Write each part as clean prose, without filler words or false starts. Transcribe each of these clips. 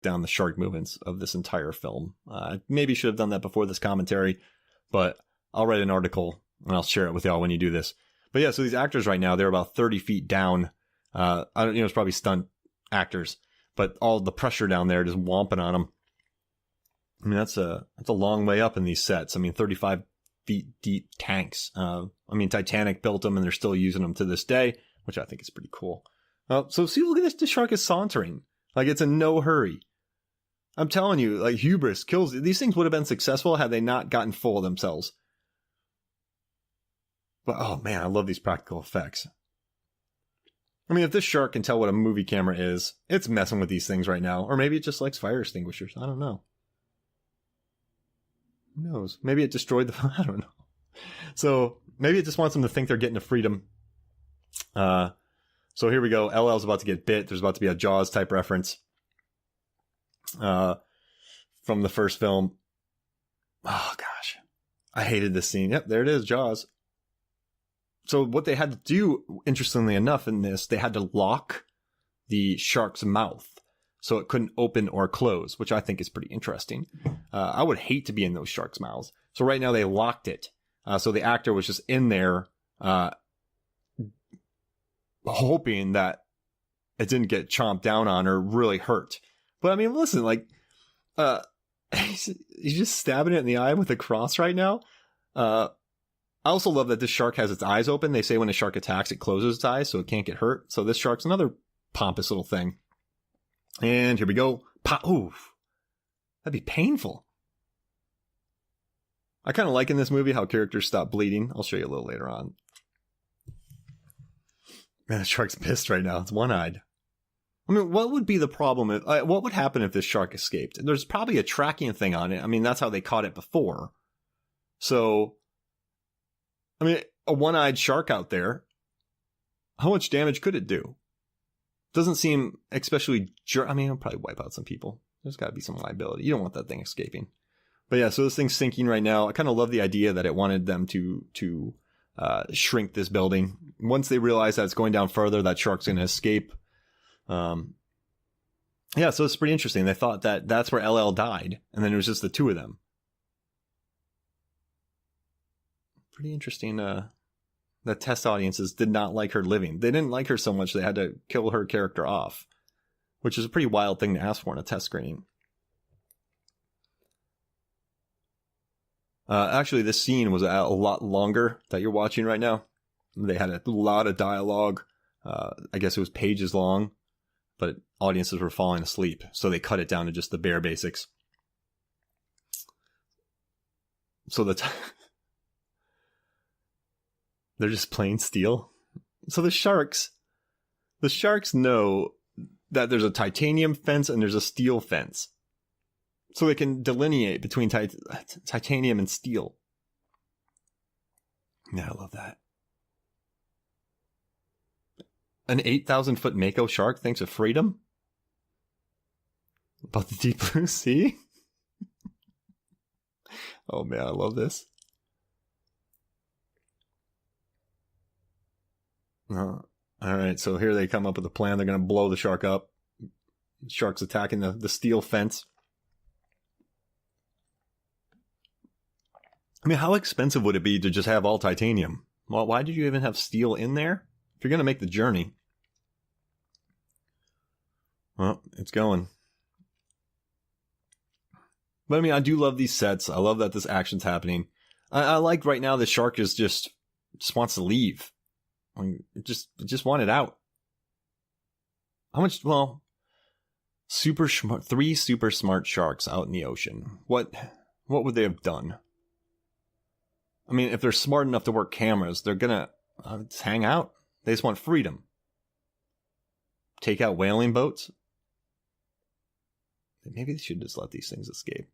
down the shark movements of this entire film. Maybe should have done that before this commentary, but I'll write an article and I'll share it with y'all when you do this. But yeah, so these actors right now, they're about 30 feet down. I don't, it's probably stunt actors, but all the pressure down there just whomping on them. I mean, that's a long way up in these sets. I mean, 35 feet deep tanks. Titanic built them and they're still using them to this day, which I think is pretty cool. So see, look at this. The shark is sauntering. Like, it's in no hurry. I'm telling you, like, hubris kills. These things would have been successful had they not gotten full of themselves. But, oh man, I love these practical effects. I mean, if this shark can tell what a movie camera is, it's messing with these things right now. Or maybe it just likes fire extinguishers. I don't know. Who knows? Maybe it destroyed the... I don't know. So maybe it just wants them to think they're getting to freedom. So here we go. LL's about to get bit. There's about to be a Jaws type reference from the first film. Oh, gosh. I hated this scene. Yep, there it is, Jaws. So what they had to do, interestingly enough, in this, they had to lock the shark's mouth so it couldn't open or close, which I think is pretty interesting. I would hate to be in those sharks' mouths. So right now they locked it. So the actor was just in there hoping that it didn't get chomped down on or really hurt. But I mean, listen, like, he's just stabbing it in the eye with a cross right now. I also love that this shark has its eyes open. They say when a shark attacks, it closes its eyes so it can't get hurt. So this shark's another pompous little thing. And here we go. Oof. That'd be painful. I kind of like in this movie how characters stop bleeding. I'll show you a little later on. Man, the shark's pissed right now. It's one-eyed. I mean, what would be the problem? What would happen if this shark escaped? There's probably a tracking thing on it. I mean, that's how they caught it before. So, I mean, a one-eyed shark out there, how much damage could it do? Doesn't seem especially... I mean, it'll probably wipe out some people. There's got to be some liability. You don't want that thing escaping. But yeah, so this thing's sinking right now. I kind of love the idea that it wanted them to shrink this building. Once they realize that it's going down further, that shark's going to escape. Yeah, so it's pretty interesting. They thought that that's where LL died, and then it was just the two of them. Pretty interesting. The test audiences did not like her living. They didn't like her so much they had to kill her character off, which is a pretty wild thing to ask for in a test screening. Actually, this scene was a lot longer that you're watching right now. They had a lot of dialogue. I guess it was pages long, but audiences were falling asleep, so they cut it down to just the bare basics. So they're just plain steel. So the sharks know that there's a titanium fence and there's a steel fence. So they can delineate between titanium and steel. Yeah, I love that. An 8,000-foot Mako shark thinks of freedom? About the deep blue sea? Oh man, I love this. Alright, so here they come up with a plan. They're going to blow the shark up. The shark's attacking the steel fence. I mean, how expensive would it be to just have all titanium? Well, why did you even have steel in there? If you're going to make the journey. Well, it's going. But I mean, I do love these sets. I love that this action's happening. I like right now the shark is just wants to leave. I mean, just want it out. How much? Well, three super smart sharks out in the ocean. What would they have done? I mean, if they're smart enough to work cameras, they're gonna just hang out. They just want freedom. Take out whaling boats. Maybe they should just let these things escape.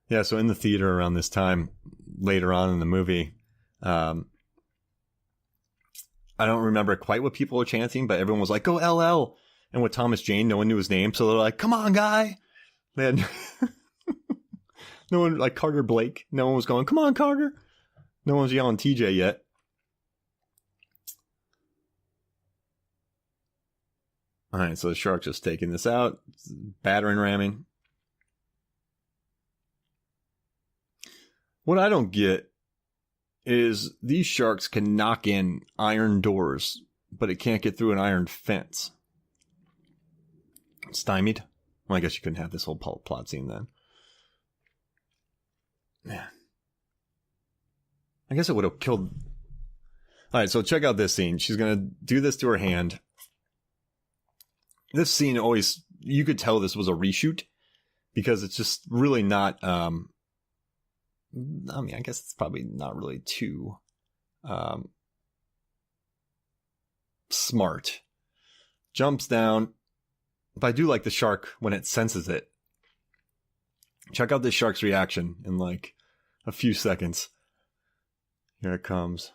Yeah, so in the theater around this time, later on in the movie, I don't remember quite what people were chanting, but everyone was like, "Go LL!" And with Thomas Jane, no one knew his name, so they're like, "Come on, guy!" They had no one, like Carter Blake, no one was going, "Come on, Carter!" No one's yelling TJ yet. All right, so the shark's just taking this out, battering, ramming. What I don't get is these sharks can knock in iron doors, but it can't get through an iron fence. Stymied? Well, I guess you couldn't have this whole plot scene then. Man. I guess it would have killed... Alright, so check out this scene. She's going to do this to her hand. This scene always... You could tell this was a reshoot, because it's just really not... I mean, I guess it's probably not really too smart. Jumps down. But I do like the shark when it senses it. Check out this shark's reaction in like a few seconds. Here it comes.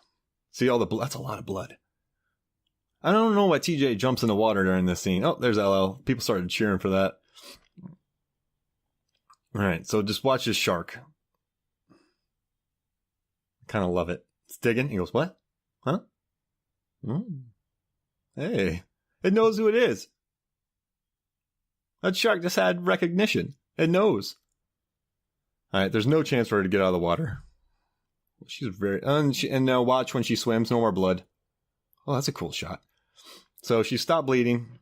See all the blood? That's a lot of blood. I don't know why TJ jumps in the water during this scene. Oh, there's LL. People started cheering for that. All right, so just watch this shark. Kind of love it. It's digging. He goes, what? Huh? Hey, it knows who it is. That shark just had recognition. It knows. All right, there's no chance for her to get out of the water. She's very... And now watch when she swims, no more blood. Oh, that's a cool shot. So she stopped bleeding.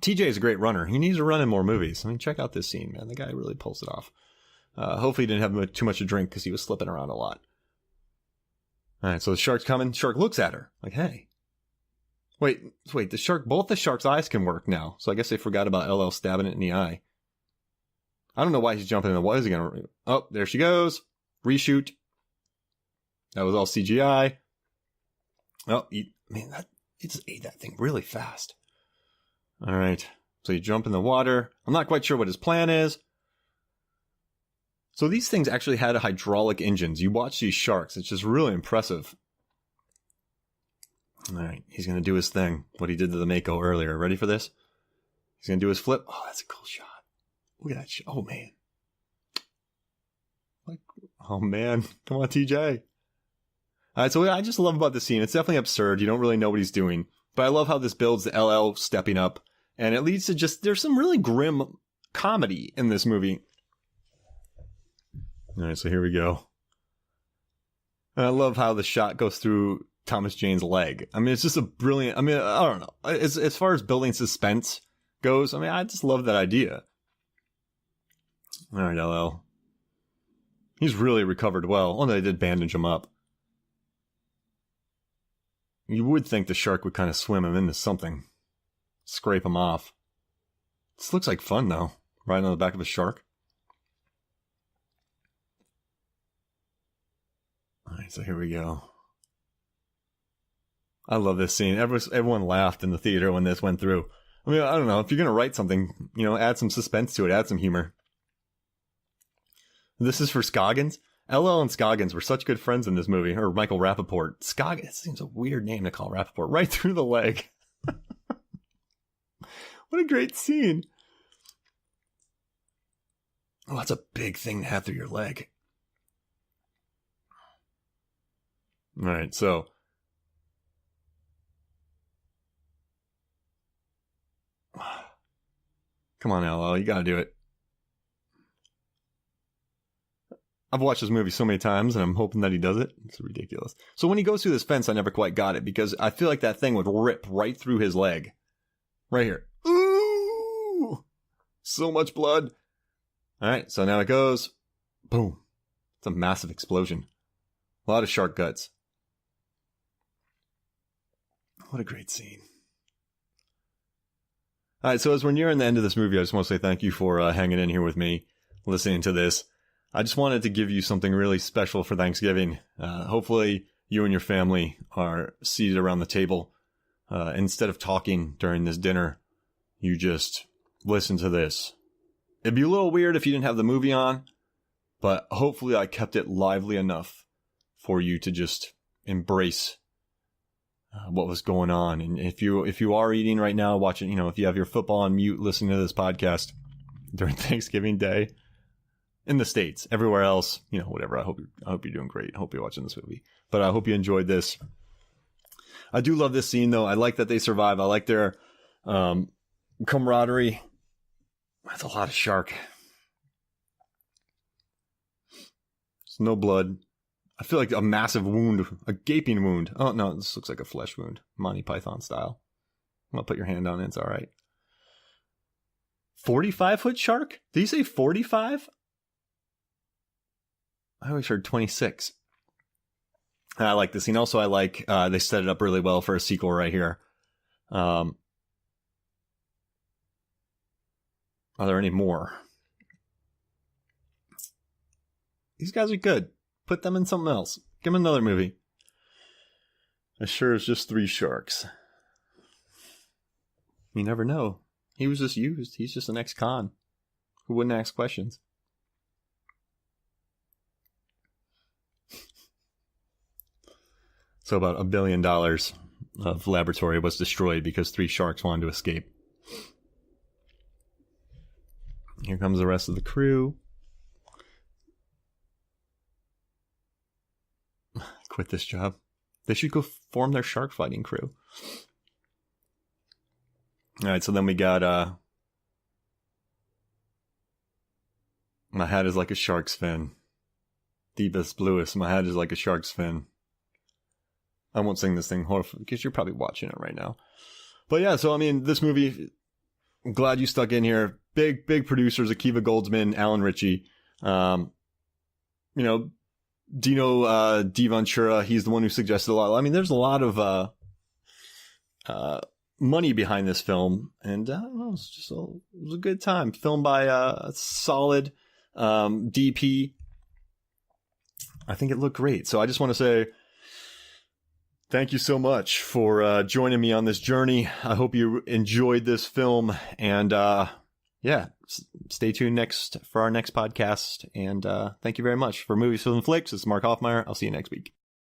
TJ is a great runner. He needs to run in more movies. I mean, check out this scene, man. The guy really pulls it off. Hopefully he didn't have too much to drink because he was slipping around a lot. All right, so the shark's coming. Shark looks at her like, hey. Wait, the shark, both the shark's eyes can work now. So I guess they forgot about LL stabbing it in the eye. I don't know why he's jumping in the water. Is he going to... Oh, there she goes. Reshoot. That was all CGI. Oh, he just ate that thing really fast. All right. So you jump in the water. I'm not quite sure what his plan is. So these things actually had hydraulic engines. You watch these sharks. It's just really impressive. All right. He's going to do his thing. What he did to the Mako earlier. Ready for this? He's going to do his flip. Oh, that's a cool shot. Look at that shot. Oh, man. Oh, man. Come on, TJ. All right, so what I just love about this scene, it's definitely absurd. You don't really know what he's doing. But I love how this builds the LL stepping up. And it leads to just, there's some really grim comedy in this movie. All right, so here we go. And I love how the shot goes through Thomas Jane's leg. I mean, it's just a brilliant, I mean, I don't know. As far as building suspense goes, I mean, I just love that idea. All right, LL. He's really recovered well. Oh, they did bandage him up. You would think the shark would kind of swim him into something. Scrape him off. This looks like fun, though. Riding on the back of a shark. Alright, so here we go. I love this scene. Everyone laughed in the theater when this went through. I mean, I don't know. If you're going to write something, add some suspense to it. Add some humor. This is for Scoggins. LL and Scoggins were such good friends in this movie. Or Michael Rappaport. Scoggins, it seems a weird name to call Rappaport. Right through the leg. What a great scene. Oh, that's a big thing to have through your leg. Alright, so. Come on, LL, you gotta do it. I've watched this movie so many times, and I'm hoping that he does it. It's ridiculous. So when he goes through this fence, I never quite got it, because I feel like that thing would rip right through his leg. Right here. Ooh! So much blood. Alright, so now it goes. Boom. It's a massive explosion. A lot of shark guts. What a great scene. Alright, so as we're nearing the end of this movie, I just want to say thank you for hanging in here with me, listening to this. I just wanted to give you something really special for Thanksgiving. Hopefully you and your family are seated around the table. Instead of talking during this dinner, you just listen to this. It'd be a little weird if you didn't have the movie on, but hopefully I kept it lively enough for you to just embrace what was going on. And if you are eating right now, watching, if you have your football on mute, listening to this podcast during Thanksgiving Day, in the States. Everywhere else, whatever. I hope you're doing great. I hope you're watching this movie. But I hope you enjoyed this. I do love this scene, though. I like that they survive. I like their camaraderie. That's a lot of shark. There's no blood. I feel like a massive wound, a gaping wound. Oh, no, this looks like a flesh wound. Monty Python style. I'm going to put your hand on it. It's all right. 45-foot shark? Did you say 45? I always heard 26. And I like this scene. Also, I like they set it up really well for a sequel right here. Are there any more? These guys are good. Put them in something else. Give them another movie. As sure as just 3 sharks. You never know. He was just used. He's just an ex-con who wouldn't ask questions. So about $1 billion of laboratory was destroyed because 3 sharks wanted to escape. Here comes the rest of the crew. Quit this job. They should go form their shark fighting crew. All right, so then we got my hat is like a shark's fin. Deepest, bluest, my hat is like a shark's fin. I won't sing this thing because you're probably watching it right now. But yeah, so I mean, this movie, I'm glad you stuck in here. Big producers, Akiva Goldsman, Alan Ritchie. Dino Di Ventura, he's the one who suggested a lot. I mean, there's a lot of money behind this film, and I don't know, it was a good time. Filmed by a solid DP. I think it looked great. So I just want to say thank you so much for joining me on this journey. I hope you enjoyed this film, and stay tuned for our next podcast. And thank you very much. For Movies, Films, and Flicks, this is Mark Hoffmeyer. I'll see you next week.